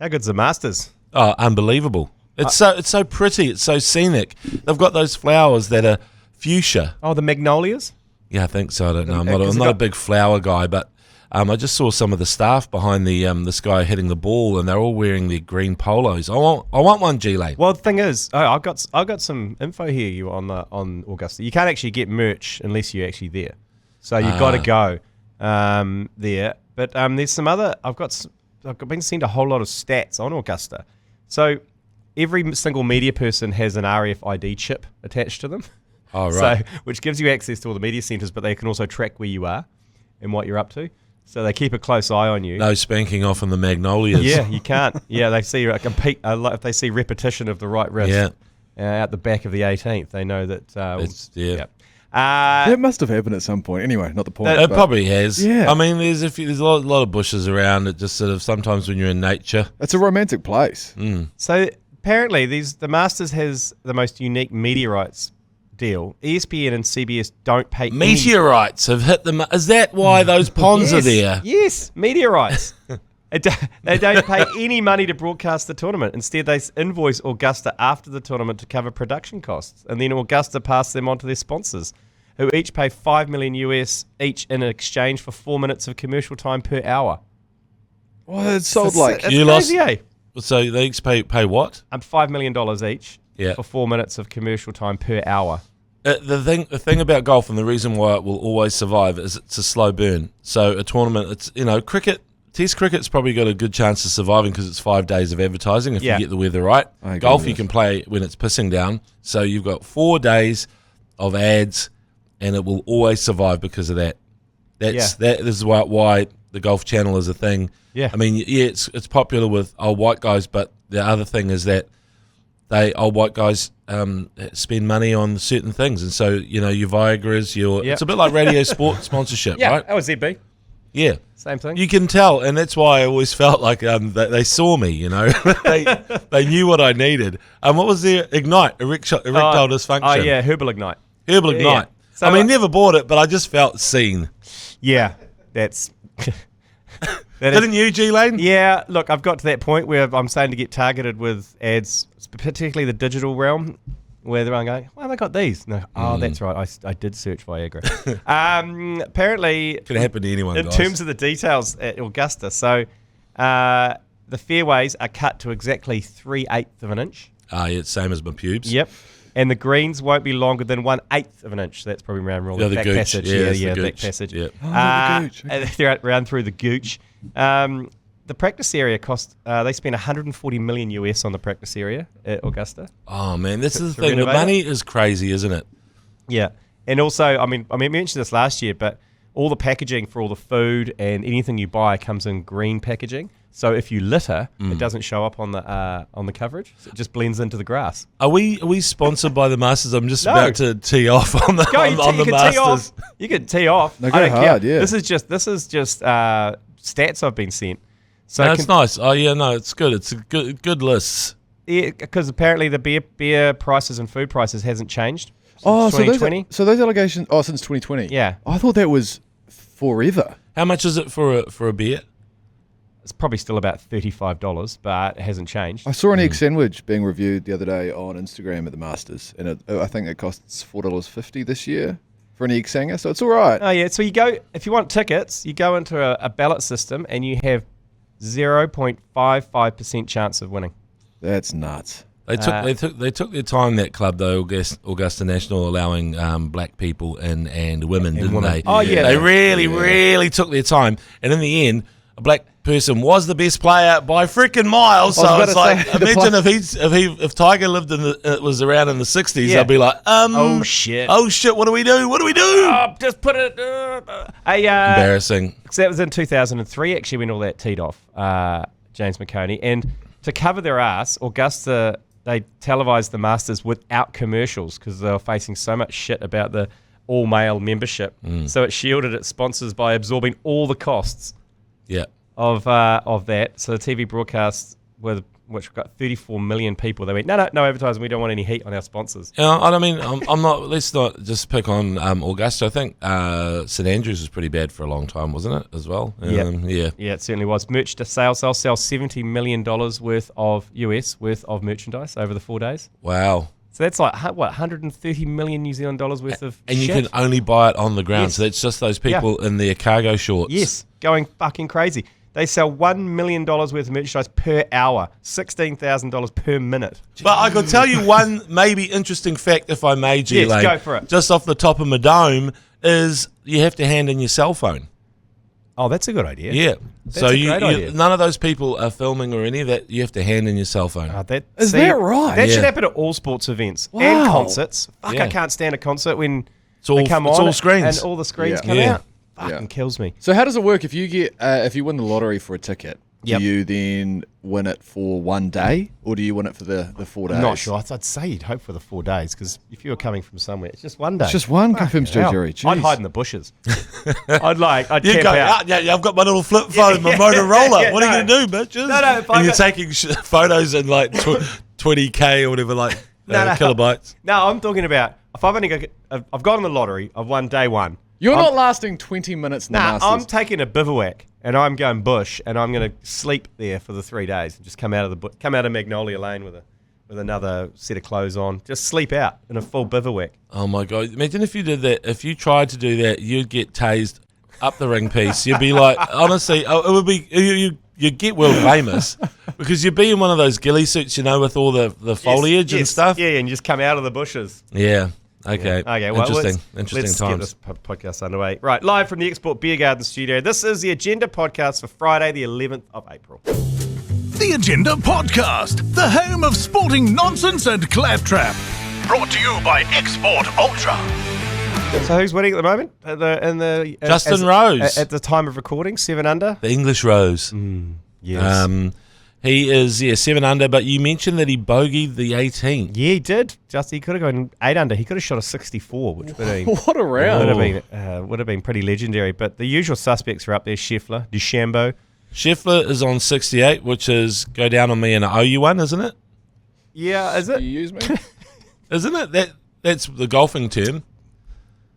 How good's the Masters? Oh, unbelievable. It's so pretty. It's so scenic. They've got those flowers that are fuchsia. Oh, the magnolias? Yeah, I think so. I don't know. I'm not a big flower guy, but I just saw some of the staff behind this guy hitting the ball, and they're all wearing their green polos. I want one, G Lane. Well, the thing is, I've got some info here on Augusta. You can't actually get merch unless you're actually there, so you've got to go there. But there's some other. I've been sent a whole lot of stats on Augusta. So every single media person has an RFID chip attached to them. Oh, right. So, which gives you access to all the media centres, but they can also track where you are and what you're up to. So they keep a close eye on you. No spanking off in the magnolias. Yeah, you can't. Yeah, they see if they see repetition of the right wrist out the back of the 18th, they know that. That must have happened at some point. Anyway, not the point. It probably has. Yeah. I mean, there's a lot of bushes around. It just sort of sometimes when you're in nature. It's a romantic place. Mm. So apparently, the Masters has the most unique meteorites deal. ESPN and CBS don't pay. Meteorites have hit the. Is that why those ponds are there? Yes, meteorites. They don't pay any money to broadcast the tournament. Instead, they invoice Augusta after the tournament to cover production costs, and then Augusta pass them on to their sponsors, who each pay $5 million US each in exchange for 4 minutes of commercial time per hour. Well, it's sold like it's crazy, eh? So they each pay what? $5 million each. Yeah. For 4 minutes of commercial time per hour. The thing about golf, and the reason why it will always survive, is it's a slow burn. So a tournament, it's cricket. Test cricket's probably got a good chance of surviving because it's 5 days of advertising if you get the weather right. Golf you can play when it's pissing down. So you've got 4 days of ads, and it will always survive because of that. This is why the Golf Channel is a thing. Yeah. I mean, it's popular with old white guys, but the other thing is that old white guys spend money on certain things, and so your Viagra's, it's a bit like radio sport sponsorship, right? That was ZB. Yeah, same thing. You can tell, and that's why I always felt like they saw me. They knew what I needed. What was their Ignite erectile dysfunction? Oh yeah, Herbal Ignite. Herbal Ignite. Yeah. So never bought it, but I just felt seen. Yeah, that's. Didn't you, G Lane? Yeah, look, I've got to that point where I'm starting to get targeted with ads, particularly the digital realm, where they're going, why have I got these? No, that's right, I did search Viagra. Apparently, could happen to anyone. In terms of the details at Augusta, so the fairways are cut to exactly 3/8 of an inch. Yeah, it's same as my pubes. Yep. And the greens won't be longer than 1/8 of an inch. So that's probably around the back gooch. passage. The back passage. Yep. The gooch. Okay. They're around through the gooch. The practice area cost. They spent $140 million US on the practice area at Augusta. Oh man, this is the thing. The money is crazy, isn't it? Yeah, and also, I mentioned this last year, but all the packaging for all the food and anything you buy comes in green packaging. So if you litter, it doesn't show up on the coverage. So it just blends into the grass. Are we sponsored by the Masters? I'm just about to tee off on the Masters. You can tee off. No, go hard, care. yeah. This is just stats I've been sent. So it's nice. Oh yeah, no, it's good. It's a good list. Yeah, because apparently the beer prices and food prices hasn't changed. Oh, 2020. So those allegations. Oh, since 2020. Yeah. I thought that was forever. How much is it for a beer? It's probably still about $35, but it hasn't changed. I saw an egg sandwich being reviewed the other day on Instagram at the Masters, and I think it costs $4.50 this year for an egg sanger, so it's all right. Oh, yeah. So you go, if you want tickets, you go into a ballot system, and you have 0.55% chance of winning. That's nuts. They took their time, that club, though, Augusta National, allowing black people and women, didn't they? Oh, yeah. They really took their time, and in the end, a black person was the best player by freaking miles. So it's like, imagine if Tiger lived was around in the 60s, I'd be like, oh shit, what do we do? Just put it. Embarrassing. Because that was in 2003, actually, when all that teed off. James McOnie, and to cover their ass, Augusta, they televised the Masters without commercials because they were facing so much shit about the all male membership. So it shielded its sponsors by absorbing all the costs. Yeah. Of that, so the TV broadcasts were which got 34 million people. They went, no advertising. We don't want any heat on our sponsors. I mean, I'm not. Let's not just pick on Augusta. I think St Andrews was pretty bad for a long time, wasn't it? As well. Yeah, it certainly was. Merch to sales. They'll sell $70 million worth of merchandise over the 4 days. Wow. So that's like, what, 130 million New Zealand dollars worth of And shit? you can only buy it on the ground. Yes. So that's just those people in their cargo shorts. Yes, going fucking crazy. They sell $1 million worth of merchandise per hour, $16,000 per minute. But I could tell you one maybe interesting fact, if I may, G Lane. Yes, go for it. Just off the top of my dome, is you have to hand in your cell phone. Oh, that's a good idea. Yeah. That's so a great idea. none of those people are filming or any of that. You have to hand in your cell phone. Is that right? That should Yeah. happen at all sports events Wow. and concerts. Fuck, Yeah. I can't stand a concert when It's all, they come it's on all screens. and all the screens Yeah. come Yeah. out. Fucking kills me. So how does it work if you get if you win the lottery for a ticket? Yep. Do you then win it for one day, or do you win it for the 4 days? I'm not sure. I'd say you'd hope for the 4 days, because if you were coming from somewhere, it's just one day. It's just one, confirms Joe hell. Jerry. I'd Jeez. hide in the bushes. I'd You camp go, out. yeah, I've got my little flip phone, my Motorola. yeah, What are you no. going to do, bitches? No, if I and you're got- taking photos in like 20K or whatever, like kilobytes. No, I'm talking about if I've gotten the lottery, I've won day one. You're not lasting 20 minutes in the Nah, Masters. I'm taking a bivouac and I'm going bush and I'm going to sleep there for the 3 days and just come out of Magnolia Lane with another set of clothes on. Just sleep out in a full bivouac. Oh my God. Imagine if you did that. If you tried to do that, you'd get tased up the ring piece. You'd be like, honestly, it would be, you'd get world famous because you'd be in one of those ghillie suits, with all the foliage and stuff. Yeah, and you just come out of the bushes. Yeah. Okay. Okay, well, interesting let's times. get this podcast underway. Right, live from the Export Beer Garden studio. This is the Agenda podcast for Friday, the 11th of April. The Agenda Podcast, the home of sporting nonsense and claptrap. Brought to you by Export Ultra. So who's winning at the moment? Justin Rose. At the time of recording, 7 under. The English Rose. Yes. He is 7 under, but you mentioned that he bogeyed the 18. Yeah, he did. He could have gone 8 under. He could have shot a 64, which would have been What a round. would have been pretty legendary. But the usual suspects are up there: Scheffler, DeChambeau. Scheffler is on 68, which is go down on me and I owe you one, isn't it? Yeah, is You it? use me? Isn't it? That's the golfing term.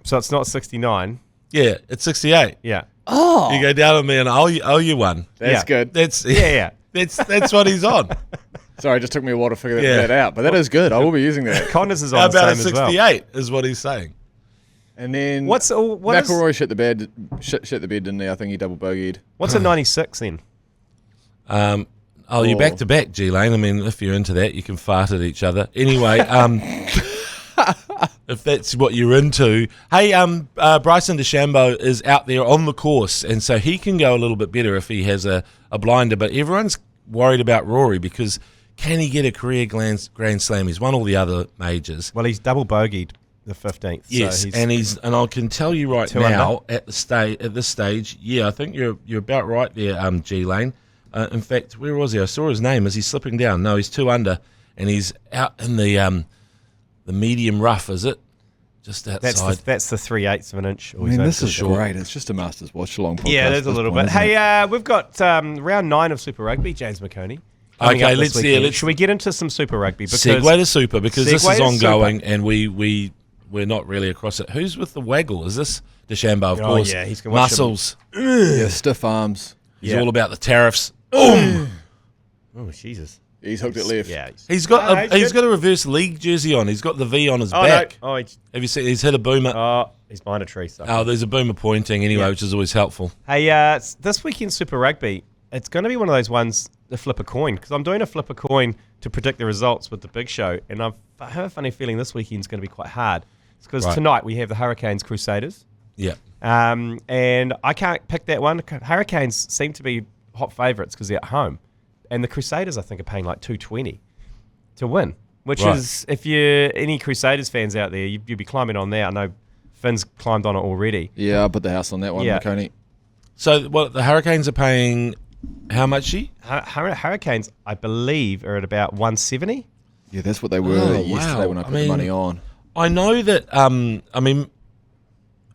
So it's not 69. Yeah, it's 68. Yeah. Oh, You go down on me and I owe you one. that's Yeah. good. That's Yeah. That's what he's on. Sorry, it just took me a while to figure Yeah. that out, but that is good. I will be using that. Connors is How on the about a same as well. 68 is what he's saying. And then What is McElroy shit the bed, didn't he? I think he double bogeyed. what's a 96 then? You're back to back, G Lane. I mean, if you're into that, you can fart at each other. Anyway, if that's what you're into. Hey, Bryson DeChambeau is out there on the course, and so he can go a little bit better if he has a blinder. But everyone's worried about Rory because can he get a career Grand Slam? He's won all the other majors. Well, he's double bogeyed the 15th. Yes, so and I can tell you right 2 now at this stage, yeah, I think you're about right there, G Lane. In fact, where was he? I saw his name. Is he slipping down? No, he's 2 under, and he's out in the medium rough. Is it just outside? that's the 3/8 of an inch. I mean, this is great. It's just a Masters watch along podcast. Yeah, at there's a this little point, bit. isn't it? Hey, we've got round 9 of Super Rugby, James McOnie. coming Okay, up this let's weekend. Should we get into some Super Rugby? Because Segue to Super because this Segue is to ongoing, Super. and we're not really across it. Who's with the waggle? Is this DeChambeau? Of Oh, course. yeah, he's gonna watch Muscles. Yeah, stiff arms. He's Yeah. all about the tariffs. Oh, Jesus. He's hooked it left. Yeah. He's got No, he's got a reverse league jersey on. He's got the V on his back. No. Have you seen? He's hit a boomer. He's behind a tree. So. Oh, there's a boomer pointing anyway, Yeah. which is always helpful. Hey, this weekend Super Rugby, it's going to be one of those ones, the flip a coin, because I'm doing a flip a coin to predict the results with the big show, and I have a funny feeling this weekend's going to be quite hard. It's because Right. tonight we have the Hurricanes Crusaders, Yeah. and I can't pick that one. Hurricanes seem to be hot favourites because they're at home, and the Crusaders I think are paying like $220 to win, which Right. is, if you're any Crusaders fans out there, you'd be climbing on there. I know Finn's climbed on it already. Yeah, I put the house on that one, Yeah. McOnie. So what the Hurricanes are paying? How much? Hurricanes, I believe, are at about 170. Yeah, that's what they were Oh, yesterday wow. when I I put mean- the money on. I know that.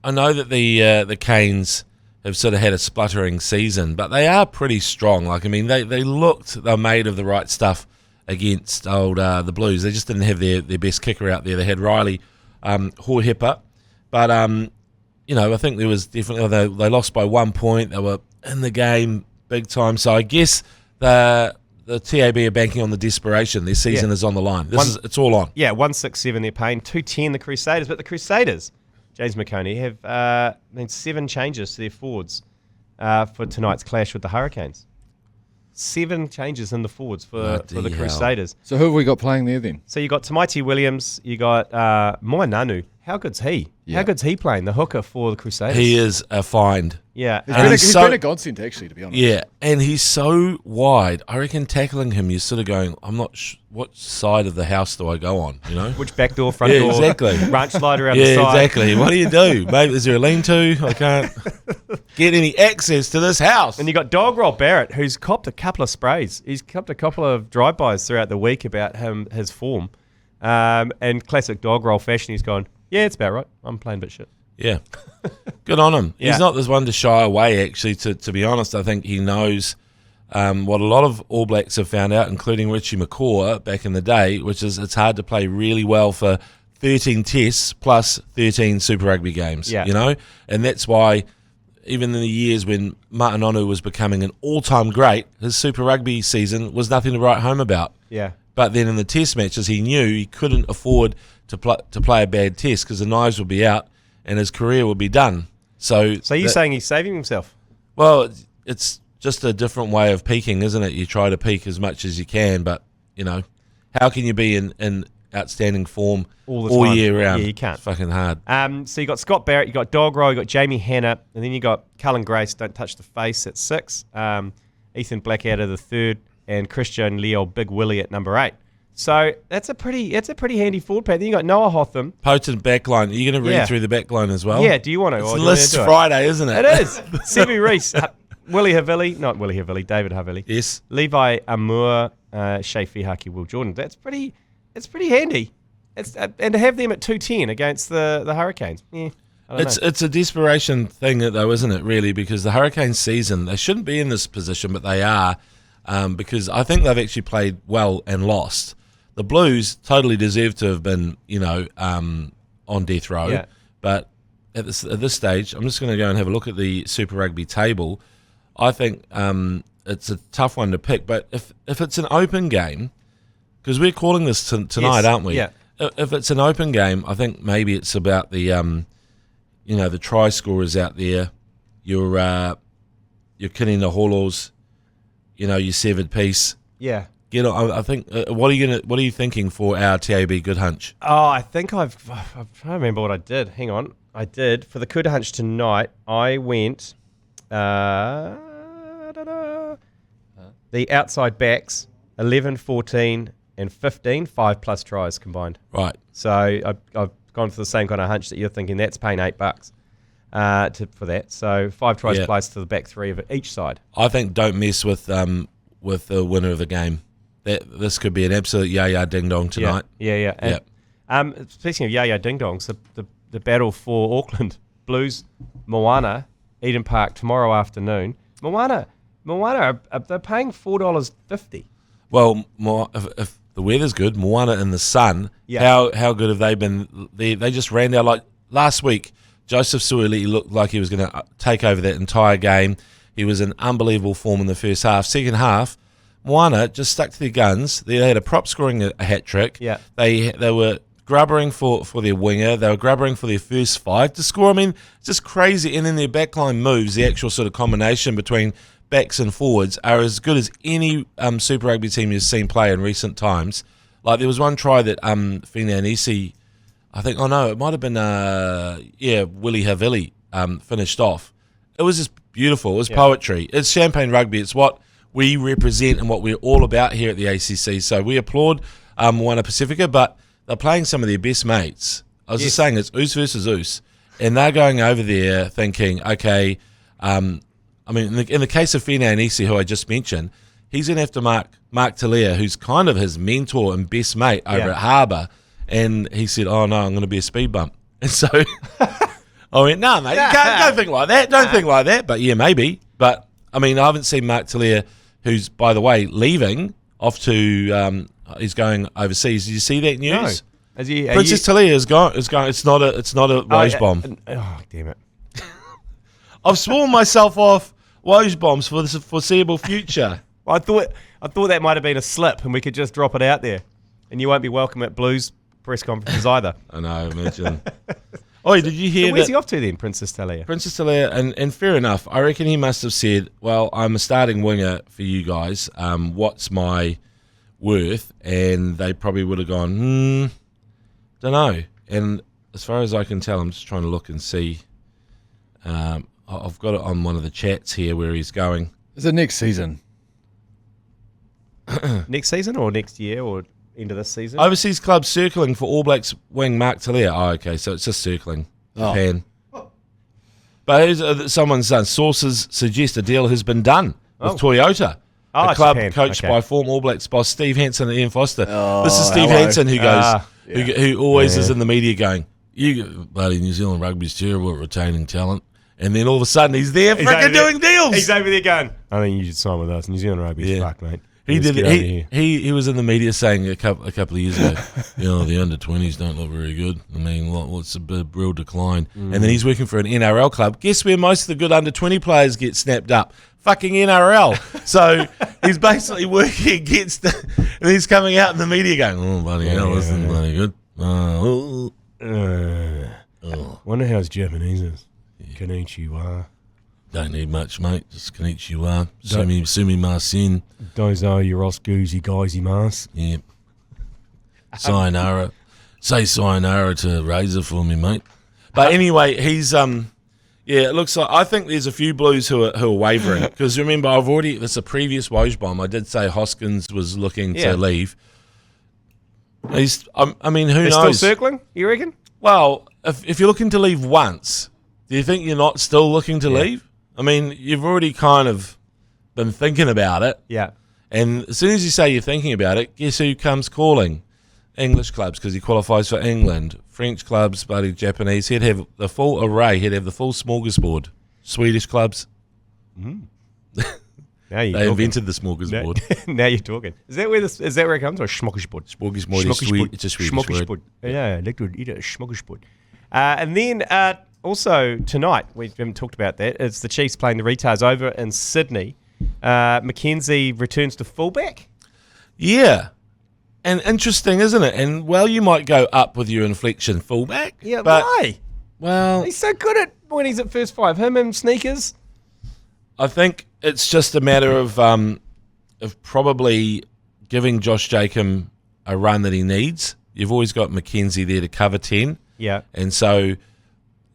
I know that the Canes have sort of had a spluttering season, but they are pretty strong. Like, I mean, they looked they're made of the right stuff against the Blues. They just didn't have their best kicker out there. They had Riley Hohepa, but I think there was definitely they lost by 1 point. They were in the game big time. So I guess the TAB are banking on the desperation. Their season is on the line. It's all on. Yeah, 167 they're paying, 210 the Crusaders, but the Crusaders, James McOnie, have made 7 changes to their forwards for tonight's clash with the Hurricanes. 7 changes in the forwards for the Crusaders. So who have we got playing there then? So you got Tamaiti Williams, you got Moa Nanu. How good's he? Yeah. How good's he playing, the hooker for the Crusaders? He is a find. Yeah. He's been a godsend, actually, to be honest. Yeah, and he's so wide. I reckon tackling him, you're sort of going, I'm not what side of the house do I go on, Which back door, front door, exactly. branch slide around the side. Yeah, exactly. What do you do? Maybe is there a lean-to? I can't get any access to this house. And you got Dog Roll Barrett, who's copped a couple of sprays. He's copped a couple of drive-bys throughout the week about his form. And classic Dog Roll fashion, he's gone, yeah, it's about right. I'm playing a bit shit. Yeah. Good on him. Yeah. He's not this one to shy away, actually, to be honest. I think he knows what a lot of All Blacks have found out, including Richie McCaw back in the day, which is it's hard to play really well for 13 tests plus 13 Super Rugby games, And that's why even in the years when Ma'anonu was becoming an all-time great, his Super Rugby season was nothing to write home about. Yeah. But then in the test matches, he knew he couldn't afford to play a bad test because the knives would be out and his career would be done. So you're saying he's saving himself? Well, it's just a different way of peaking, isn't it? You try to peak as much as you can, but, how can you be in outstanding form all year round? Yeah, you can't. It's fucking hard. So you got Scott Barrett, you got Dog Roll, you got Jamie Hanna, and then you got Cullen Grace, Don't Touch the Face at 6, Ethan Blackadder the 3rd, and Christian Leo Big Willie at number 8. So that's a pretty handy forward pack. Then you got Noah Hotham. Potent backline. Are you going to read through the backline as well? Yeah, do you want to? It's List Friday, isn't it? It is. Sevu Reese, David Havili. Yes. Levi Amur, Shea Fihaki, Will Jordan. It's pretty handy. And to have them at 210 against the Hurricanes. Yeah, it's a desperation thing, though, isn't it, really? Because the Hurricanes season, they shouldn't be in this position, but they are, because I think they've actually played well and lost. The Blues totally deserve to have been, on death row. Yeah. But at this stage, I'm just going to go and have a look at the Super Rugby table. I think it's a tough one to pick. But if it's an open game, because we're calling this tonight, aren't we? Yeah. If it's an open game, I think maybe it's about the, the try scorers out there, your Kinina Holos, your severed piece. Yeah. I think. What are you thinking for our TAB good hunch? Oh, I think I'm trying to remember what I did. Hang on. I did for the good hunch tonight. I went the outside backs 11, 14, and 15, 5 plus tries combined. Right. So I've gone for the same kind of hunch that you're thinking. That's paying $8 for that. So 5 tries applies to the back 3 of each side. I think don't mess with the winner of the game. This could be an absolute yaya ding dong tonight. Yeah. And, speaking of yaya ding dongs, the battle for Auckland Blues, Moana, Eden Park tomorrow afternoon. Moana, they're paying $4.50. Well, if the weather's good, Moana in the sun. Yeah. How good have they been? They just ran out like last week. Joseph Suoli looked like he was going to take over that entire game. He was in unbelievable form in the first half. Second half, Moana just stuck to their guns. They had a prop scoring a hat trick. Yeah. They were grubbering for their winger. They were grubbering for their first 5 to score. I mean, it's just crazy. And then their backline moves, the actual sort of combination between backs and forwards, are as good as any Super Rugby team you've seen play in recent times. Like there was one try that Finn Caddie, I think, it might have been Willie Havili finished off. It was just beautiful. It was poetry. It's champagne rugby. It's what we represent and what we're all about here at the ACC. So we applaud Moana Pacifica, but they're playing some of their best mates. I was just saying it's Oos versus Oos, and they're going over there thinking, okay, in the case of Fina Anisi, who I just mentioned, he's going to have to Mark Talia, who's kind of his mentor and best mate over at Harbour, and he said, oh no, I'm going to be a speed bump. And so I went, no, mate, don't think like that. Don't think like that. But yeah, maybe. But I mean, I haven't seen Mark Telea, who's, by the way, leaving off to. He's going overseas. Did you see that news? No. Princess Telea is going. It's not a Woj bomb. Oh, damn it! I've sworn myself off Woj bombs for the foreseeable future. Well, I thought that might have been a slip, and we could just drop it out there, and you won't be welcome at Blues press conferences either. I know. Imagine. Oh, did you hear? So where's he off to then, Princess Telea? Princess Telea, and fair enough. I reckon he must have said, "Well, I'm a starting winger for you guys. What's my worth?" And they probably would have gone, don't know. And as far as I can tell, I'm just trying to look and see. I've got it on one of the chats here where he's going. Is it next season? Next season or next year or end of this season? Overseas club circling for All Blacks wing Mark Telea. Oh, okay, so it's just circling Japan. But here's someone's done. Sources suggest a deal has been done with Toyota. A club Japan. coached by former All Blacks boss Steve Hansen and Ian Foster. This is Steve hello. Hansen who goes, who always is in the media going, "You bloody New Zealand rugby's terrible at retaining talent." And then all of a sudden he's there freaking doing deals. He's over there going, "I think you should sign with us. New Zealand rugby's fucked, mate." He did. He was in the media saying a couple of years ago, the under-20s don't look very good. I mean, what's a real decline? And then he's working for an NRL club. Guess where most of the good under-20 players get snapped up? Fucking NRL. So he's basically working against, and he's coming out in the media going, "Oh, bloody hell, this isn't bloody good." Wonder how his Japanese is. Konnichiwa. Don't need much, mate. Just konnichiwa. Sumimasen. Dozo yoroskuzi gaizimasu. Yeah. Sayonara. Say sayonara to Razor for me, mate. But anyway, he's it looks like, I think there's a few Blues who are wavering, because remember, that's a previous Woj bomb. I did say Hoskins was looking to leave. I mean, who knows? Still circling, you reckon? Well, if you're looking to leave once, do you think you're not still looking to leave? I mean, you've already kind of been thinking about it. Yeah. And as soon as you say you're thinking about it, guess who comes calling? English clubs, because he qualifies for England. French clubs, bloody Japanese. He'd have the full array. He'd have the full smorgasbord. Swedish clubs. Now you're they invented the smorgasbord. Now you're talking. Is that where it comes from? Smorgasbord. Smorgasbord. It's a Swedish word. Yeah, I like to eat a smorgasbord. And then also tonight, we haven't talked about that, it's the Chiefs playing the Retards over in Sydney. Mackenzie returns to fullback. Yeah. And interesting, isn't it? And, well, you might go up with your inflection fullback. Yeah, but, why? Well, he's so good at when he's at first five. Him and Sneakers. I think it's just a matter of probably giving Josh Jacob a run that he needs. You've always got Mackenzie there to cover 10. Yeah. And so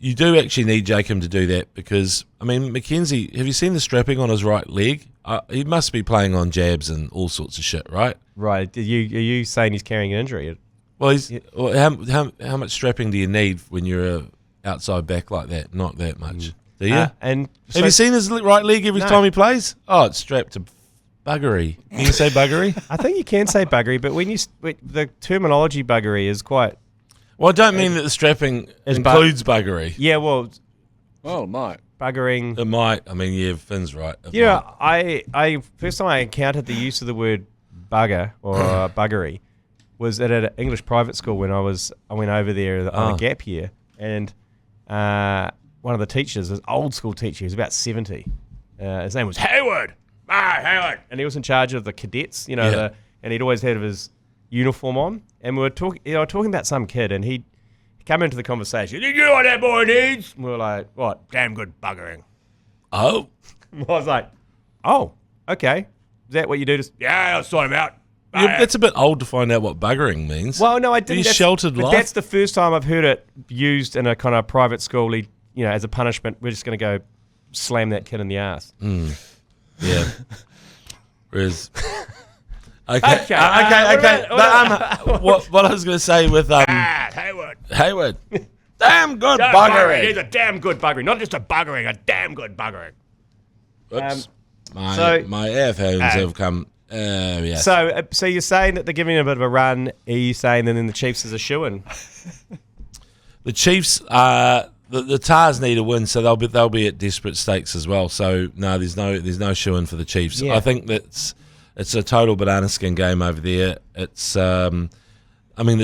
you do actually need Jacob to do that, because, I mean, Mackenzie, have you seen the strapping on his right leg? He must be playing on jabs and all sorts of shit, right? Right. Are you saying he's carrying an injury? Well, how much strapping do you need when you're a outside back like that? Not that much. Do you? And have you seen his right leg every time he plays? Oh, it's strapped to buggery. Can you say buggery? I think you can say buggery, but the terminology buggery is quite... Well, I don't mean that the strapping includes buggery. Yeah, well... Well, it might. Buggering... It might. I mean, yeah, Finn's right. I first time I encountered the use of the word bugger or buggery was at an English private school when I went over there on a gap year, and one of the teachers, an old school teacher, he was about 70. His name was Hayward. Hayward. And he was in charge of the cadets, and he'd always had his uniform on. And we were talking about some kid, and he came into the conversation. "You know what that boy needs?" And we were like, "What? Damn good buggering." Oh. I was like, "Oh, okay. Is that what you do?" Yeah, I'll sort him out. Yeah, that's a bit old to find out what buggering means. Well, no, I didn't. Sheltered life. That's the first time I've heard it used in a kind of private school. As a punishment, we're just going to go slam that kid in the ass. Yeah. Whereas, okay. What I was going to say with Hayward, damn good buggering. He's a damn good buggering, not just a buggering, a damn good buggering. Oops. My earphones have come. Yeah. So you're saying that they're giving him a bit of a run? Are you saying that then the Chiefs is a shoo-in? The Chiefs are the Tars need a win, so they'll be at desperate stakes as well. So no, there's no shoe-in for the Chiefs. Yeah. I think it's a total banana skin game over there. It's the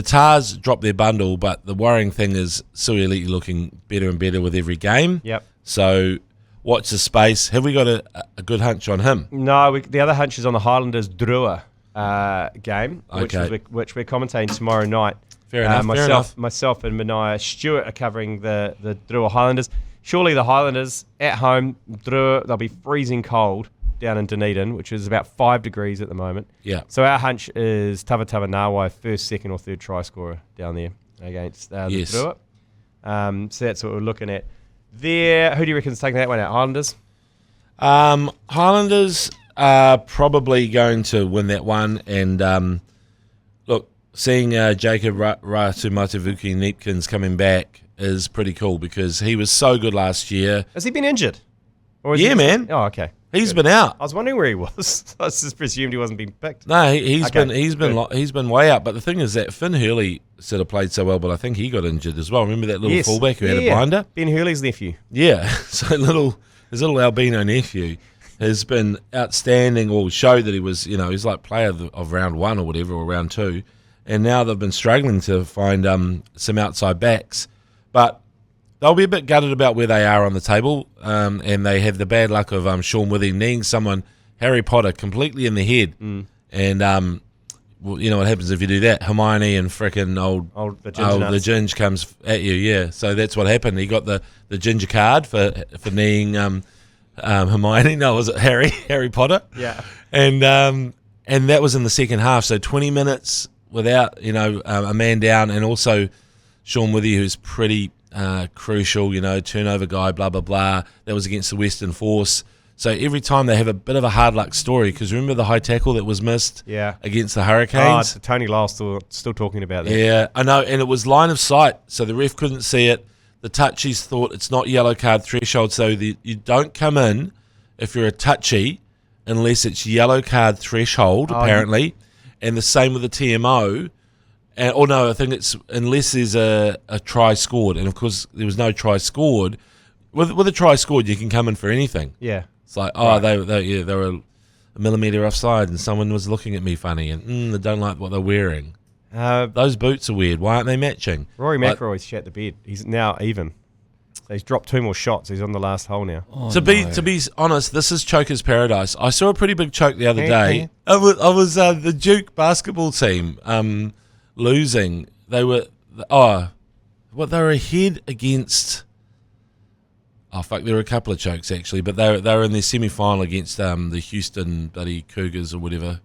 Tars dropped their bundle, but the worrying thing is Suialiti looking better and better with every game. Yep. So watch the space. Have we got a good hunch on him? No, the other hunch is on the Highlanders Drua game, Okay. which we're commentating tomorrow night. Fair enough. Myself and Mania Stewart are covering the Drua Highlanders. Surely the Highlanders at home, Drua, they'll be freezing cold down in Dunedin, which is about 5 degrees at the moment. Yeah. So our hunch is Tavatava Nawai, first, second or third try scorer down there against the Drua. So that's what we're looking at there. Who do you reckon's taking that one out? Highlanders? Highlanders are probably going to win that one. And look, seeing Jacob Ratumatavuki Neepkins coming back is pretty cool because he was so good last year. Has he been injured? Or Man. Oh, okay. He's been out. I was wondering where he was. I just presumed he wasn't being picked. No, he's been way out. But the thing is that Finn Hurley sort of played so well, but I think he got injured as well. Remember that little fullback who had a blinder? Ben Hurley's nephew. Yeah. So his little albino nephew has been outstanding, or showed that he was, he's like player of round 1 or whatever, or round 2. And now they've been struggling to find some outside backs. But they'll be a bit gutted about where they are on the table, and they have the bad luck of Sean Withy kneeing someone, Harry Potter, completely in the head. And you know what happens if you do that? Hermione and frickin' the Ginge comes at you, yeah. So that's what happened. He got the ginger card for kneeing Hermione. No, was it Harry Potter? Yeah. And that was in the second half. So 20 minutes without a man down, and also Sean Withy, who's pretty crucial, turnover guy, blah, blah, blah. That was against the Western Force. So every time they have a bit of a hard luck story, because remember the high tackle that was missed against the Hurricanes? Tony Lyle's still talking about that. Yeah, I know, and it was line of sight, so the ref couldn't see it. The touchies thought it's not yellow card threshold, so you don't come in if you're a touchy unless it's yellow card threshold, apparently. And the same with the TMO. I think it's unless there's a try scored, and of course there was no try scored. With a try scored, you can come in for anything. Yeah, it's like they were a millimetre offside, and someone was looking at me funny, and they don't like what they're wearing. Those boots are weird. Why aren't they matching? Rory McIlroy's shat the bed. He's now even. So he's dropped 2 more shots. He's on the last hole now. To be honest, this is choker's paradise. I saw a pretty big choke the other day. I was the Duke basketball team. Losing, they were ahead against. Oh fuck! There were a couple of chokes actually, but they were in their semi-final against the Houston bloody Cougars or whatever.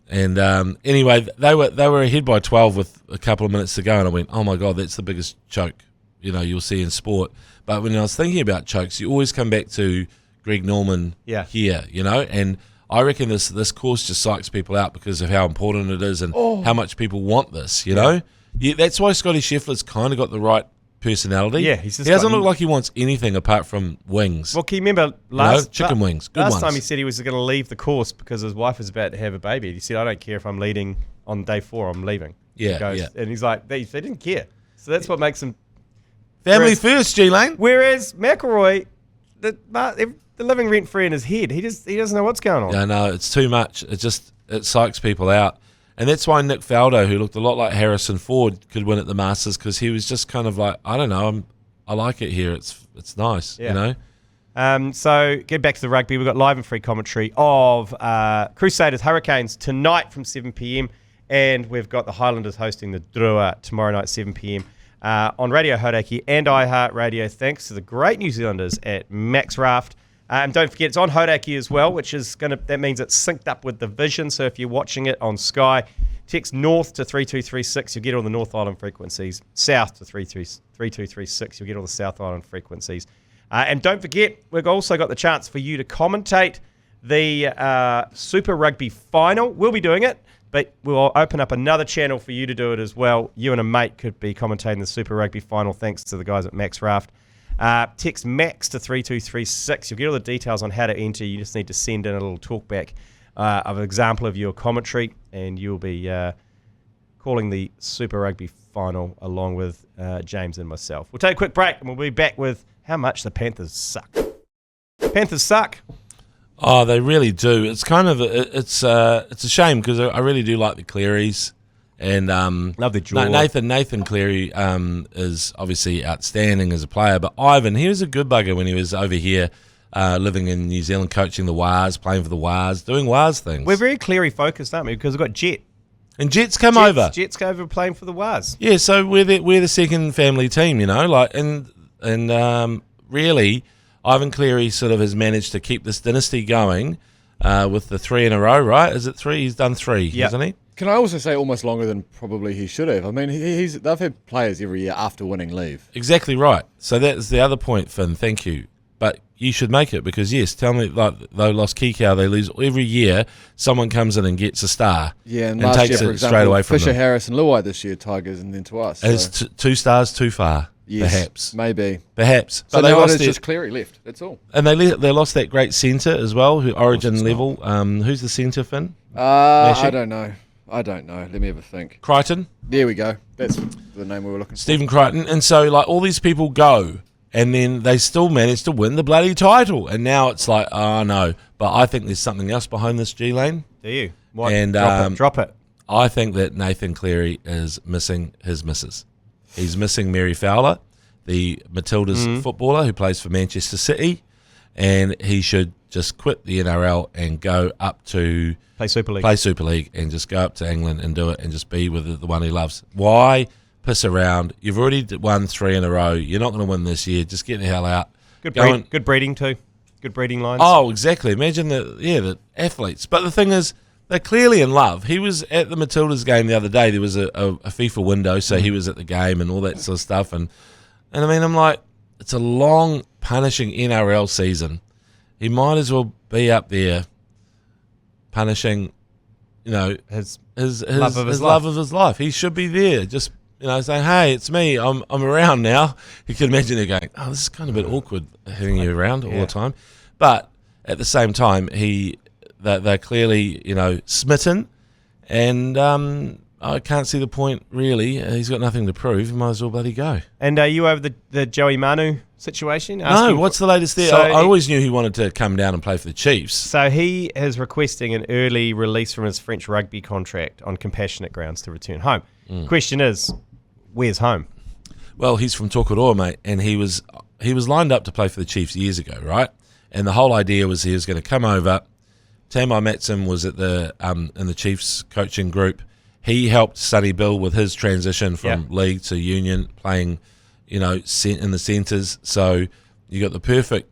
And anyway, they were ahead by 12 with a couple of minutes to go, and I went, "Oh my god, that's the biggest choke you'll see in sport." But when I was thinking about chokes, you always come back to Greg Norman here, and I reckon this course just psychs people out because of how important it is and how much people want this, Yeah, that's why Scotty Scheffler's kind of got the right personality. Yeah, he doesn't look like he wants anything apart from wings. Well, can you remember chicken wings, good last ones. Time he said he was going to leave the course because his wife was about to have a baby. He said, "I don't care if I'm leading on day 4, I'm leaving." Yeah. And he's like, they didn't care. So that's what makes him... Family first, G Lane. Whereas McIlroy, they're living rent-free in his head. He doesn't know what's going on. Yeah, no, it's too much. It psychs people out. And that's why Nick Faldo, who looked a lot like Harrison Ford, could win at the Masters, because he was just kind of like, I don't know, I like it here. It's nice, So get back to the rugby. We've got live and free commentary of Crusaders Hurricanes tonight from 7 p.m. And we've got the Highlanders hosting the Drua tomorrow night, 7 p.m. On Radio Hodaki and iHeartradio, thanks to the great New Zealanders at Max Raft. And don't forget, it's on Hodaki as well, that means it's synced up with the Vision. So if you're watching it on Sky, text north to 3236, you'll get all the North Island frequencies. South to 3236, you'll get all the South Island frequencies. And don't forget, we've also got the chance for you to commentate the Super Rugby final. We'll be doing it, but we'll open up another channel for you to do it as well. You and a mate could be commentating the Super Rugby final thanks to the guys at Max Raft. Text MAX to 3236. You'll get all the details on how to enter. You just need to send in a little talkback of an example of your commentary, and you'll be calling the Super Rugby final along with James and myself. We'll take a quick break and we'll be back with how much the Panthers suck. Panthers suck. Oh, they really do. It's kind of it's a shame because I really do like the Clearys. And love the draw. Nathan Cleary is obviously outstanding as a player, but Ivan, he was a good bugger when he was over here living in New Zealand, coaching the Wars, playing for the Wars, doing Wars things. We're very Cleary focused, aren't we? Because we've got Jet. And Jets come over. Jets go over playing for the Wars. Yeah, so we're the second family team, and really, Ivan Cleary sort of has managed to keep this dynasty going with the 3 in a row, right? Is it 3? He's done 3, hasn't he? Can I also say almost longer than probably he should have? I mean, they've had players every year after winning leave. Exactly right. So that's the other point, Finn. Thank you. But you should make it because, yes, tell me, like, they lost Kikau. They lose every year. Someone comes in and gets a star. Yeah, and takes last year, it for example, straight away from Fisher, them. Harris and Luai this year, Tigers, and then to us. Is 2 stars too far? Yes, perhaps. Maybe. Perhaps. So But they now lost it's just Cleary left. That's all. And they lost that great centre as well, Origin level. Who's the centre, Finn? I don't know. Let me have a think. Crichton. There we go. That's the name we were looking for. Stephen Crichton. And so, like, all these people go, and then they still manage to win the bloody title. And now it's like, oh, no. But I think there's something else behind this G Lane. Do you? What? And drop it. I think that Nathan Cleary is missing his missus. He's missing Mary Fowler, the Matildas footballer who plays for Manchester City, and he should just quit the NRL and go up to Play Super League and just go up to England and do it and just be with the one he loves. Why piss around? You've already won 3 in a row. You're not going to win this year. Just get the hell out. Good breeding too. Good breeding lines. Oh, exactly. Imagine the athletes. But the thing is, they're clearly in love. He was at the Matildas game the other day. There was a FIFA window, so he was at the game and all that sort of stuff. And I mean, I'm like, it's a long, punishing NRL season. He might as well be up there punishing, his love of his life. He should be there, just saying, "Hey, it's me. I'm around now." You can imagine it going, "Oh, this is kind of a bit awkward having you around all the time," but at the same time, they're clearly smitten, and I can't see the point really. He's got nothing to prove. He might as well bloody go. And are you over the Joey Manu situation? No, what's the latest there? So I always knew he wanted to come down and play for the Chiefs. So he is requesting an early release from his French rugby contract on compassionate grounds to return home. Question is, where's home? Well, he's from Tokoroa, mate, and he was lined up to play for the Chiefs years ago, right? And the whole idea was he was going to come over. Tamai Matson was at in the Chiefs coaching group. He helped Sonny Bill with his transition from league to union, playing, in the centres. So you got the perfect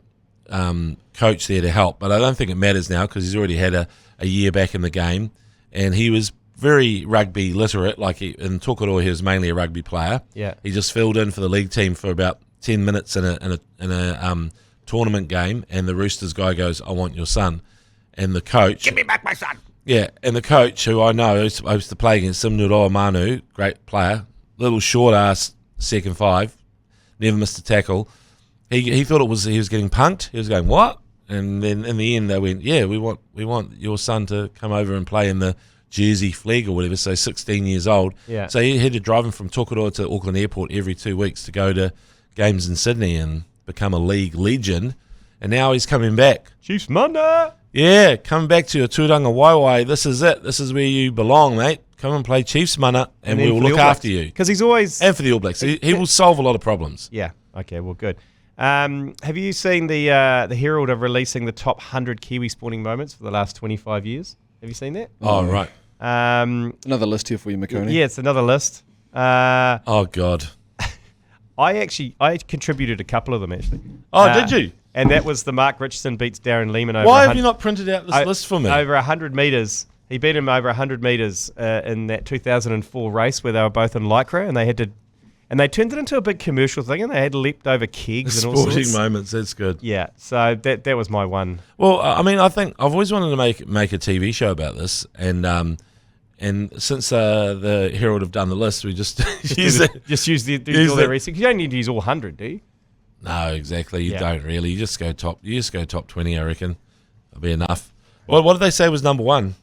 coach there to help. But I don't think it matters now because he's already had a year back in the game, and he was very rugby literate. Like in Tokoroa, he was mainly a rugby player. Yeah, he just filled in for the league team for about 10 minutes in a tournament game, and the Roosters guy goes, "I want your son," and the coach, "Give me back my son." Yeah, and the coach, who I know, I used to play against him, Joey Manu, great player, little short-ass second five, never missed a tackle. He thought he was getting punked. He was going, what? And then in the end they went, yeah, we want your son to come over and play in the Jersey flag or whatever, so 16 years old. Yeah. So he had to drive him from Tokoroa to Auckland Airport every 2 weeks to go to games in Sydney and become a league legend. And now he's coming back. Chiefs Monday! Yeah, coming back to your Tūranga Waiwai. This is it. This is where you belong, mate. Come and play Chiefs mana, and we will look after you. Because he's always... And for the All Blacks. He will solve a lot of problems. Yeah. Okay, well, good. Have you seen the Herald of releasing the top 100 Kiwi Sporting Moments for the last 25 years? Have you seen that? Oh, right. Another list here for you, McOnie. Yeah, it's another list. Oh, God. I contributed a couple of them, actually. Oh, did you? And that was the Mark Richardson beats Darren Lehman over. Why have you not printed out this list for me? Over 100 metres. He beat him over 100 metres in that 2004 race where they were both in Lycra, and they turned it into a big commercial thing, and they had leapt over kegs and all sorts. Sporting Moments, that's good. Yeah, so that was my one. Well, I mean, I think I've always wanted to make a TV show about this, and since the Herald have done the list, we just use it. Just use all their research. You don't need to use all 100, do you? No, exactly. You don't really. You just go top 20, I reckon. That'll be enough. What did they say was number one?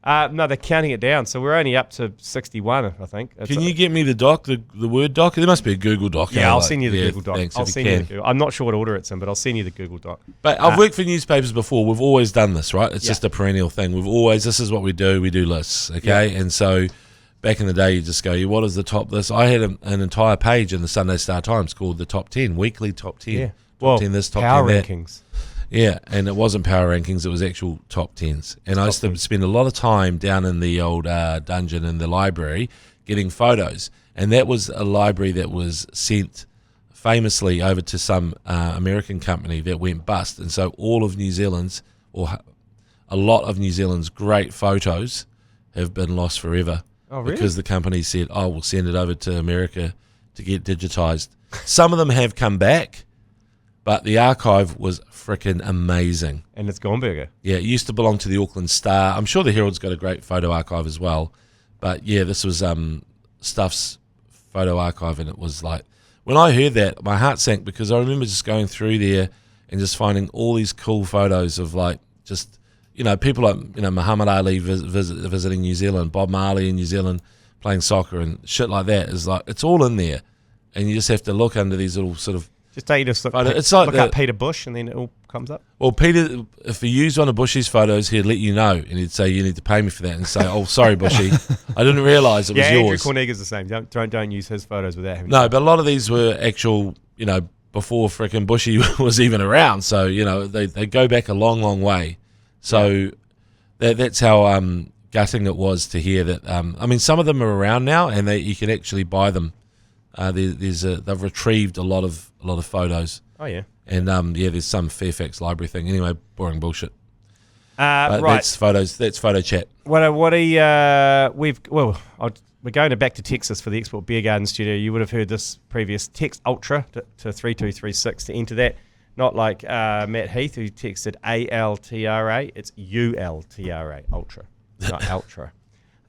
No, they're counting it down, so we're only up to 61, I think. Can you get me the doc, the Word doc? There must be a Google doc. Yeah, I'll send you the Google doc. Thanks, I'll send you the Google. I'm not sure what order it's in, but I'll send you the Google doc. But I've worked for newspapers before. We've always done this, right? It's just a perennial thing. This is what we do. We do lists, okay? And so back in the day, you just go, what is the top list? I had an entire page in the Sunday Star Times called the top 10, weekly top 10. Yeah. Top 10 this, top power 10 that. rankings. Yeah, and it wasn't power rankings, it was actual top 10s. And I used to spend a lot of time down in the old dungeon in the library getting photos. And that was a library that was sent famously over to some American company that went bust. And so all of New Zealand's, or a lot of New Zealand's great photos have been lost forever. Oh, really? Because the company said, we'll send it over to America to get digitized. Some of them have come back, but the archive was freaking amazing. And it's Gornberger. Yeah, it used to belong to the Auckland Star. I'm sure the Herald's got a great photo archive as well. But yeah, this was Stuff's photo archive, and it was like, when I heard that, my heart sank, because I remember just going through there and just finding all these cool photos of like just, people like, Muhammad Ali visiting New Zealand, Bob Marley in New Zealand playing soccer and shit like that. Is like, it's all in there. And you just have to look under these little sort of, just take you to look up Peter Bush, and then it all comes up. Well, Peter, if he used one of Bushy's photos, he'd let you know, and he'd say, you need to pay me for that, and say, sorry, Bushy, I didn't realise it was yours. Andrew Cornega's the same. Don't use his photos without him. No, but a lot of these were actual, before frickin' Bushy was even around, so, they go back a long, long way. So that's how gutting it was to hear that. Some of them are around now, and you can actually buy them. They've retrieved a lot of photos. Oh yeah, and there's some Fairfax library thing. Anyway, boring bullshit. Right, that's photos. That's photo chat. We're going back to Texas for the Export Beer Garden Studio. You would have heard this previous text Ultra to 3236 to enter that. Not like Matt Heath, who texted ALTRA. It's ULTRA Ultra, not Ultra.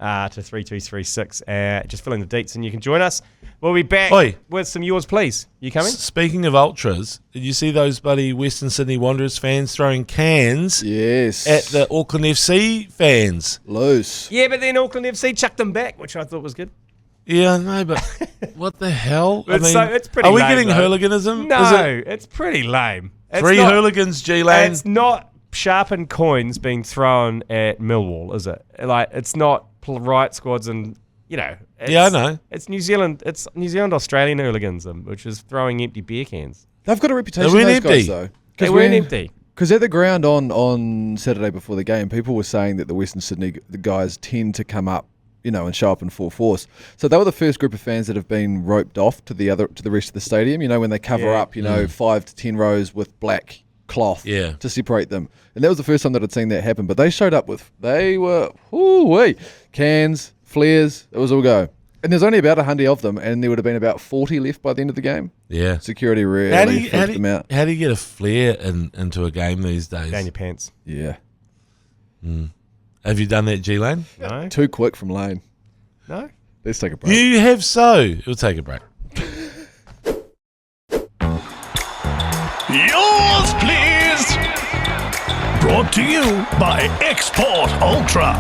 To 3236. Just fill in the deets and you can join us. We'll be back with some yours, please. You coming? Speaking of ultras, did you see those bloody Western Sydney Wanderers fans throwing cans at the Auckland FC fans? Loose. Yeah, but then Auckland FC chucked them back, which I thought was good. Yeah, I know, but what the hell? It's pretty are we lame, getting though. hooliganism? No, it's pretty lame. Hooligans, G Lane. It's not sharpened coins being thrown at Millwall, is it? Like, it's not riot squads and, I know. It's New Zealand. It's New Zealand Australian hooliganism, which is throwing empty beer cans. They've got a reputation, those guys, though. They weren't empty. Because at the ground on Saturday before the game, people were saying that the Western Sydney guys tend to come up, and show up in full force. So they were the first group of fans that have been roped off to the rest of the stadium. When they cover up, 5 to 10 rows with black cloth to separate them. And that was the first time that I'd seen that happen. But they showed up cans, flares, it was all go. And there's only about 100 of them, and there would have been about 40 left by the end of the game. Yeah. Security really freaked them out. How do you get a flare into a game these days? Down your pants. Yeah. Have you done that, G Lane? No. Too quick from Lane. No. Let's take a break. You have so. We'll take a break. Yours, please. Brought to you by Export Ultra.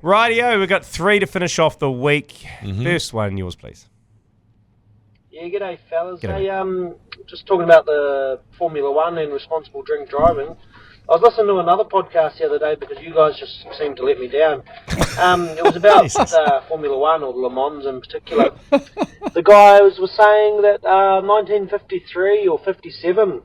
Rightio, we've got 3 to finish off the week. First one, yours, please. Yeah, g'day, fellas. G'day. Hey, just talking about the Formula One and responsible drink driving. I was listening to another podcast the other day because you guys just seemed to let me down. It was about Formula One, or Le Mans in particular. The guy was saying that 1953 or 57,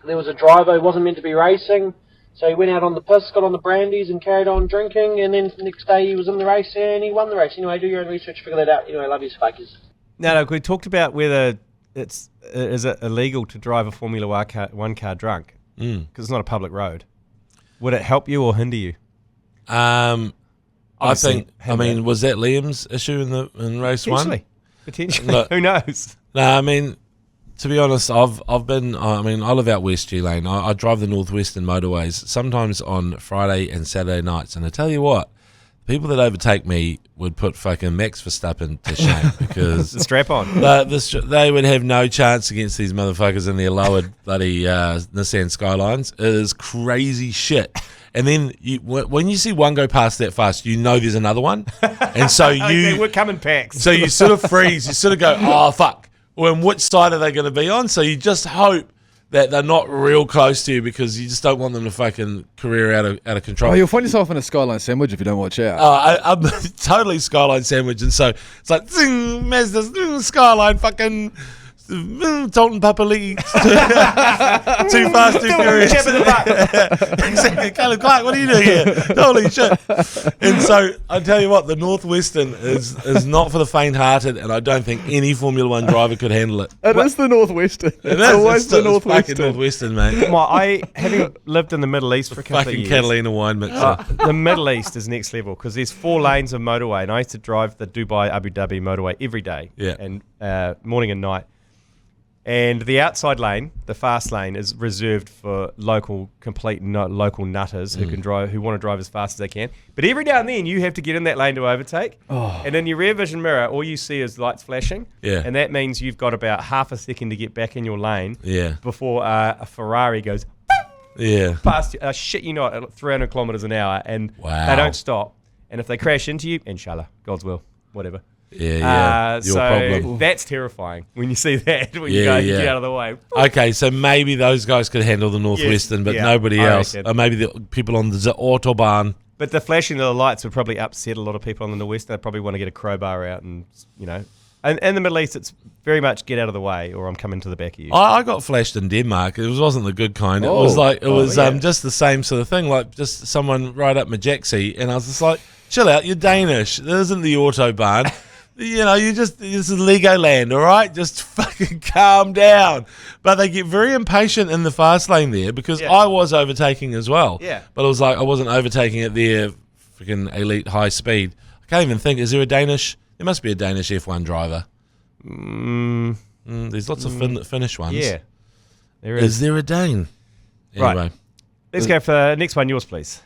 there was a driver who wasn't meant to be racing. So he went out on the piss, got on the brandies and carried on drinking, and then the next day he was in the race and he won the race. Anyway, do your own research, figure that out. I love you, fuckers. No, we talked about whether is it illegal to drive a Formula One car drunk, because it's not a public road. Would it help you or hinder you? I think. Was that Liam's issue in race one? Potentially. Look, who knows? No, to be honest, I've been. I live out west, G Lane. I drive the northwestern motorways sometimes on Friday and Saturday nights, and I tell you what, people that overtake me would put fucking Max Verstappen to shame because the strap on. They would have no chance against these motherfuckers in their lowered bloody Nissan Skylines. It is crazy shit. And then when you see one go past that fast, you know there's another one. And so we're coming packs. So you sort of freeze. You sort of go, oh, fuck. Well, and which side are they going to be on? So you just hope that they're not real close to you because you just don't want them to fucking career out of control. Oh, you'll find yourself in a Skyline sandwich if you don't watch out. I'm totally Skyline sandwich. And so it's like, zing, Mazda, Skyline, fucking... Dalton Papali. Too fast, too furious. Exactly. Caleb Clark, what are you doing here? Holy shit. And so I tell you what, the Northwestern is not for the faint-hearted, and I don't think any Formula One driver could handle it. It is the Northwestern. It's always the Northwestern. Fucking Northwestern, mate. I having lived in the Middle East for a couple of Fucking years. Catalina wine mixer. The Middle East is next level because there's 4 lanes of motorway, and I used to drive the Dubai Abu Dhabi motorway every day, and morning and night. And the outside lane, the fast lane, is reserved for local nutters who want to drive as fast as they can. But every now and then, you have to get in that lane to overtake. Oh. And in your rear vision mirror, all you see is lights flashing. Yeah. And that means you've got about half a second to get back in your lane. Yeah. Before a Ferrari goes. Yeah. Past you, shit you not, at 300 kilometers an hour, and they don't stop. And if they crash into you, inshallah, God's will, whatever. Yeah, your problem. That's terrifying when you see that, when you go, get out of the way. Okay, so maybe those guys could handle the Northwestern, but nobody else. Or maybe the people on the Autobahn. But the flashing of the lights would probably upset a lot of people on the Northwestern. They'd probably want to get a crowbar out and, And in the Middle East, it's very much get out of the way or I'm coming to the back of you. I got flashed in Denmark. It wasn't the good kind. It was just the same sort of thing, like just someone right up my jacksie, and I was just like, chill out, you're Danish. This isn't the Autobahn. This is Legoland, all right? Just fucking calm down. But they get very impatient in the fast lane there because I was overtaking as well. Yeah. But it was like I wasn't overtaking at their freaking elite high speed. I can't even think. Is there there must be a Danish F1 driver. There's lots of Finnish ones. Yeah. There is. Is there a Dane? Anyway. Right. Let's go for the next one. Yours, please.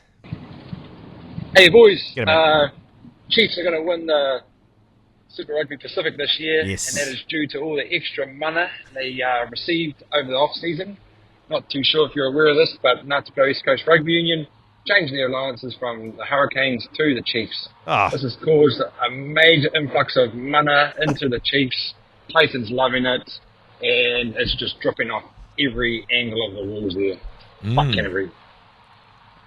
Hey, boys. Get 'em, Chiefs are going to win the Super Rugby Pacific this year, yes. And that is due to all the extra mana they received over the off-season. Not too sure if you're aware of this, but Ngātapu East Coast Rugby Union changed their alliances from the Hurricanes to the Chiefs. This has caused a major influx of mana into the Chiefs. Clayton's loving it, and it's just dripping off every angle of the walls there. Fuck Canterbury.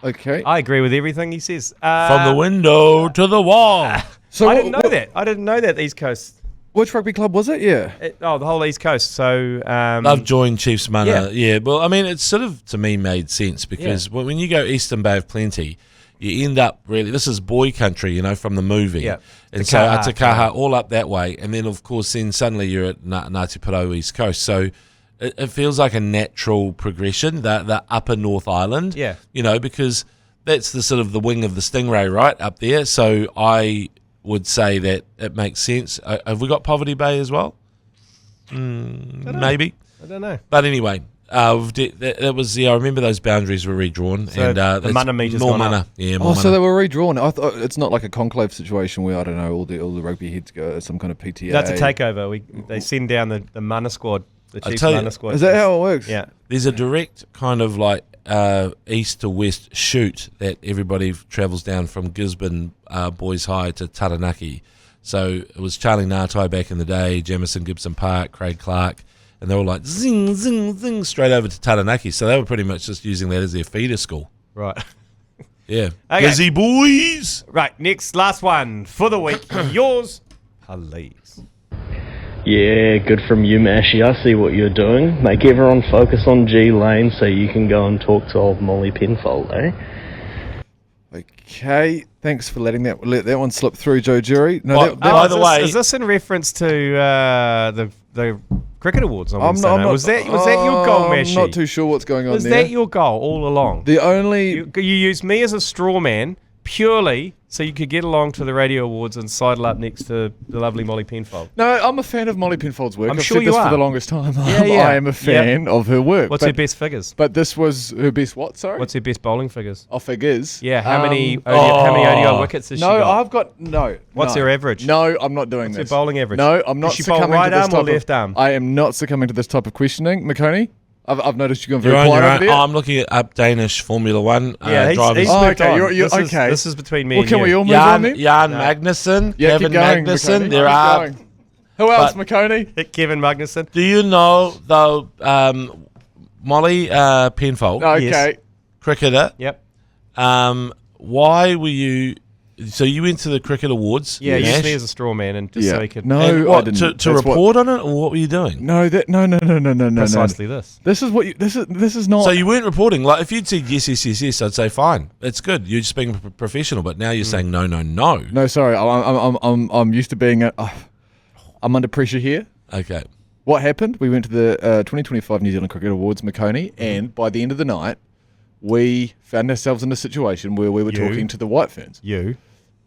Okay. I agree with everything he says. From the window to the wall. So I didn't know that. I didn't know that the East Coast. Which rugby club was it? Yeah. The whole East Coast. So I've joined Chiefs Mana. Yeah. Well, I mean, it's sort of to me made sense because when you go Eastern Bay of Plenty, you end up really. This is boy country, from the movie. Yeah. And so Atakaha all up that way, and then of course, then suddenly you're at Ngāti Porou East Coast. So it feels like a natural progression. The Upper North Island. Yeah. Because that's the sort of the wing of the Stingray right up there. So I would say that it makes sense. Have we got Poverty Bay as well? Maybe. I don't know. But anyway, that was I remember those boundaries were redrawn. So and the mana meter's more gone mana. Up. Yeah, more mana. So they were redrawn. I thought it's not like a conclave situation where, I don't know, all the rugby heads go some kind of PTA. That's a takeover. They send down the mana squad, the Chiefs mana squad. Is that how it works? Yeah. There's a direct kind of like east to west shoot that everybody travels down from Gisborne Boys High to Taranaki. So it was Charlie Ngatai back in the day, Jamison Gibson Park, Craig Clark, and they were like zing, zing, zing straight over to Taranaki. So they were pretty much just using that as their feeder school. Right. Yeah. Okay. Busy boys. Right, last one for the week. Yours, please. Yeah, good from you, Mashy. I see what you're doing. Make everyone focus on G Lane so you can go and talk to old Molly Penfold, eh? Okay, thanks for let that one slip through, Joe Jury. No, by the way, is this in reference to the Cricket Awards on Wednesday night? Was that your goal, Mashy? I'm not too sure what's going on there. Was that your goal all along? The only you used me as a straw man purely so you could get along to the radio awards and sidle up next to the lovely Molly Penfold. No, I'm a fan of Molly Penfold's work. I'm I've sure said you this are. for the longest time. Yeah. I am a fan of her work. What's her best figures? But this was her best what? Sorry. What's her best bowling figures? Oh, figures. Yeah. How many ODI wickets has she got? No, I've got no. What's her average? No, I'm not doing this. What's her bowling average? No, I'm not. Does she bowl right arm or left arm? I am not succumbing to this type of questioning, McOnie. I've noticed you're going You're very on quiet your over own. there. I'm looking at Danish Formula One drivers. he's Oh, moved okay, on. you're This is- okay. This is between me Well, and can you. we all move on then? Jan Magnussen, Yeah, Kevin keep going, Magnussen. McOnie. There Keep are. going. Who else, But- McOnie? Kevin Magnussen. Do you know though, Molly Penfold, Okay. Yes. cricketer? Yep. Why were you? So you went to the cricket awards? Yeah, Nash? used me as a straw man, and just so he could No, And I what, didn't. to That's report on it, or what were you doing? No, no. precisely this. This is what you. This is not. So you weren't reporting. Like if you'd said yes, I'd say fine, it's good. You're just being professional. But now you're saying no. No, sorry. I'm used to being. I'm under pressure here. Okay. What happened? We went to the 2025 New Zealand Cricket Awards, McOnie, and by the end of the night, we found ourselves in a situation where we were talking to the White Ferns.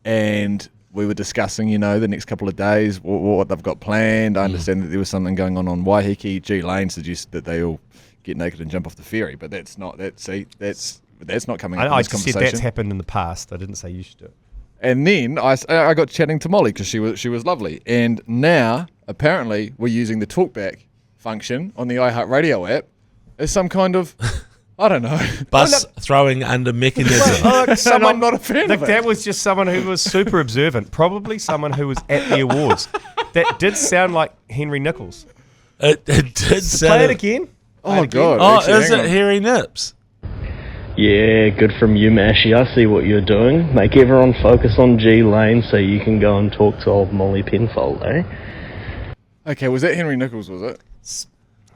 And we were discussing, the next couple of days, what they've got planned. I understand that there was something going on Waiheke. G Lane suggested that they all get naked and jump off the ferry, but that's not coming up in I this just conversation. said that's happened in the past. I didn't say you should do it. And then I got chatting to Molly because she was lovely. And now, apparently, we're using the talkback function on the iHeartradio app as some kind of, I don't know. Bus throwing under mechanism. I'm not a fan of it. That was just someone who was super observant. Probably someone who was at the awards. That did sound like Henry Nichols. It did sound. Play it again. Oh, God. Oh, Actually, is hang it on. Harry Nips? Yeah, good from you, Mashy. I see what you're doing. Make everyone focus on G Lane so you can go and talk to old Molly Penfold, eh? Okay, was that Henry Nichols, was it?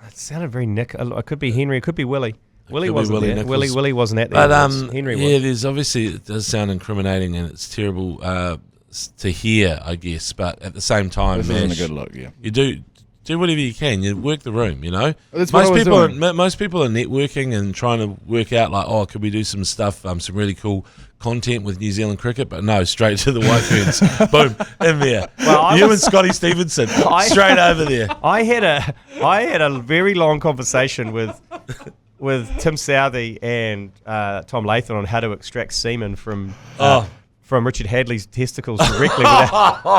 It sounded very Nick. It could be Henry. It could be Willie. Willie could be wasn't Willie there. Nichols. Willie wasn't at the But awards. Henry yeah, was. there's obviously it does sound incriminating and it's terrible to hear, I guess. But at the same time, This isn't a Mash, good look, yeah. you do whatever you can. You work the room, That's what I was doing. Most people are networking and trying to work out like, oh, could we do some stuff, some really cool content with New Zealand cricket? But no, straight to the White Ferns. Boom, in there. Well, And Scotty Stevenson, straight over there. I had a very long conversation with Tim Southey and Tom Latham on how to extract semen from Richard Hadley's testicles directly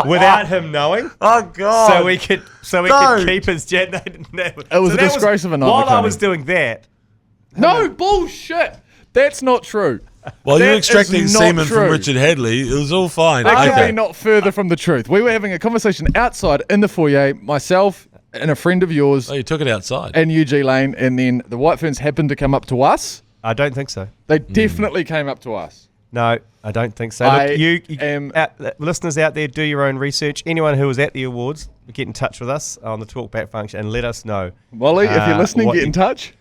without him knowing. Oh God! So we could keep his jet. It was a disgrace of a night, While I McOnie. was doing that, No, bullshit. That's not true. Well, you're That extracting is not semen true. from Richard Hadley. It was all fine. That could Okay. be not further from the truth. We were having a conversation outside in the foyer, myself and a friend of yours Oh, you took it outside. and UG Lane, and then the White Ferns happened to come up to us. I don't think so. They definitely came up to us. No, I don't think so. I Look, you am- listeners out there, do your own research. Anyone who was at the awards, get in touch with us on the talkback function and let us know. Molly, if you're listening, what get you- in touch.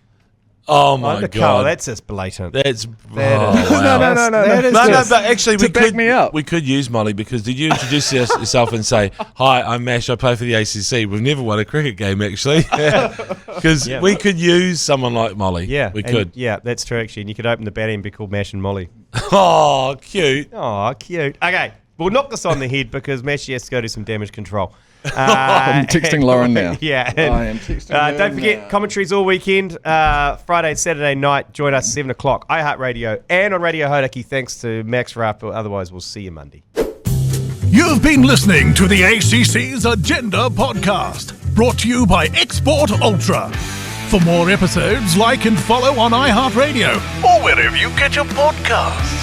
Oh my Carl, God! that's just blatant. That's That oh, is- wow. No. That is No, just- but actually, to back me up. We could use Molly because did you introduce yourself and say, "Hi, I'm Mash. I play for the ACC." We've never won a cricket game actually, because Yeah. we could use someone like Molly. Yeah, we and- could. Yeah, that's true. Actually, and you could open the batting and be called Mash and Molly. Oh, cute. Oh, cute. Okay, we'll knock this on the head because Mash has to go do some damage control. I'm texting Lauren now. Yeah. I am texting her Don't forget, now. commentaries all weekend, Friday and Saturday night. Join us 7 o'clock, iHeartradio and on Radio Hodaki. Thanks to Max Rapp. Otherwise, we'll see you Monday. You've been listening to the ACC's Agenda podcast, brought to you by Export Ultra. For more episodes, like and follow on iHeartradio or wherever you get your podcasts.